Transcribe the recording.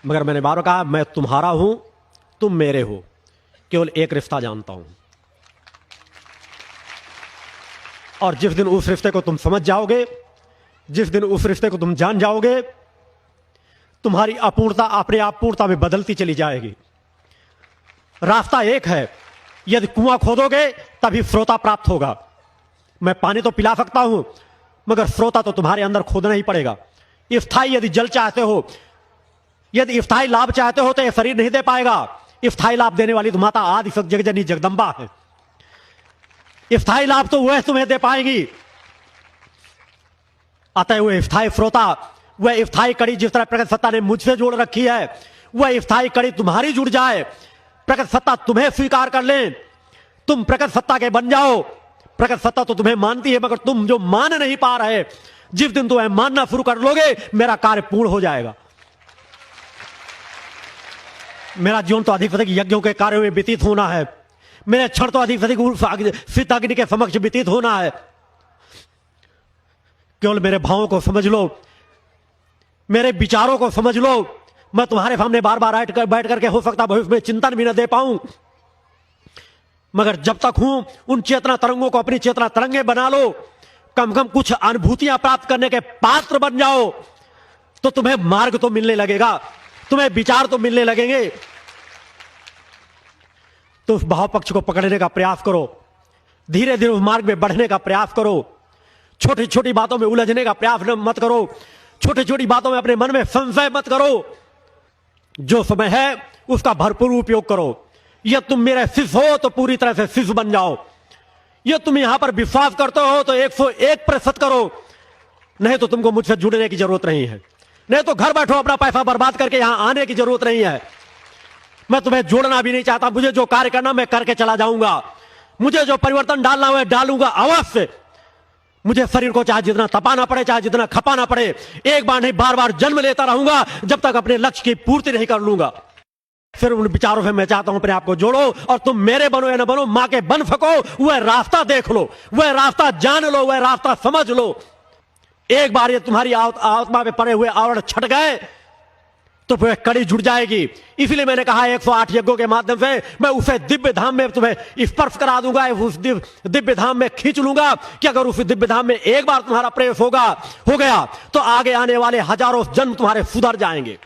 मगर मैंने बार बार कहा, मैं तुम्हारा हूं, तुम मेरे हो, केवल एक रिश्ता जानता हूं। और जिस दिन उस रिश्ते को तुम समझ जाओगे, जिस दिन उस रिश्ते को तुम जान जाओगे, तुम्हारी अपूर्णता अपने आप पूर्णता में बदलती चली जाएगी। रास्ता एक है, यदि कुआं खोदोगे तभी स्रोता प्राप्त होगा। मैं पानी तो पिला सकता हूं, मगर स्रोता तो तुम्हारे अंदर खोदना ही पड़ेगा। स्थायी यदि जल चाहते हो, यदि स्थायी लाभ चाहते हो, तो यह शरीर नहीं दे पाएगा। स्थायी लाभ देने वाली तो माता आदि जगजननी जगदम्बा है। स्थायी लाभ तो वह तुम्हें दे पाएंगी। अतः वह स्थायी श्रोता, वह स्थायी कड़ी जिस तरह प्रकट सत्ता ने मुझसे जोड़ रखी है, वह स्थायी कड़ी तुम्हारी जुड़ जाए। प्रकट सत्ता तुम्हें स्वीकार कर ले, तुम प्रकट सत्ता के बन जाओ। प्रकट सत्ता तो तुम्हें मानती है, मगर तुम जो मान नहीं पा रहे, जिस दिन तुम्हें मानना शुरू कर लोगे, मेरा कार्य पूर्ण हो जाएगा। मेरा जीवन तो अधिक से अधिक यज्ञों के कार्यों में व्यतीत होना है। मेरे क्षण तो अधिक से अधिक सिद्धाग्नि के समक्ष व्यतीत होना है। केवल मेरे भावों को समझ लो, मेरे विचारों को समझ लो। मैं तुम्हारे सामने बार बार बैठ करके हो सकता भविष्य में चिंतन भी न दे पाऊं, मगर जब तक हूं, उन चेतना तरंगों को अपनी चेतना तरंगे बना लो। कम कम कुछ अनुभूतियां प्राप्त करने के पात्र बन जाओ, तो तुम्हें मार्ग तो मिलने लगेगा, तुम्हें विचार तो मिलने लगेंगे। तो उस भाव पक्ष को पकड़ने का प्रयास करो, धीरे धीरे उस मार्ग में बढ़ने का प्रयास करो। छोटी छोटी बातों में उलझने का प्रयास मत करो, छोटी छोटी बातों में अपने मन में संशय मत करो। जो समय है उसका भरपूर उपयोग करो। यह तुम मेरे शिष्य हो तो पूरी तरह से शिष्य बन जाओ। यह तुम यहां पर विश्वास करते हो तो 101% करो, नहीं तो तुमको मुझसे जुड़ने की जरूरत नहीं है। नहीं तो घर बैठो, अपना पैसा बर्बाद करके यहां आने की जरूरत नहीं है। मैं तुम्हें जोड़ना भी नहीं चाहता। मुझे जो कार्य करना मैं करके चला जाऊंगा, मुझे जो परिवर्तन डालना मैं डालूंगा अवश्य। मुझे शरीर को चाहे जितना तपाना पड़े, चाहे जितना खपाना पड़े, एक बार नहीं बार बार जन्म लेता रहूंगा, जब तक अपने लक्ष्य की पूर्ति नहीं कर लूंगा। फिर उन विचारों से मैं चाहता हूं अपने आप को जोड़ो, और तुम मेरे बनो या न बनो, मां के बन सको, वह रास्ता देख लो, वह रास्ता जान लो, वह रास्ता समझ लो। एक बार ये तुम्हारी आत्मा में पड़े हुए आवरण छट गए तो वह कड़ी जुड़ जाएगी। इसलिए मैंने कहा 108 यज्ञों के माध्यम से मैं उसे दिव्य धाम में तुम्हें स्पर्श करा दूंगा, उस दिव्य धाम में खींच लूंगा कि अगर उस दिव्य धाम में एक बार तुम्हारा प्रवेश हो गया तो आगे आने वाले हजारों जन्म तुम्हारे सुधर जाएंगे।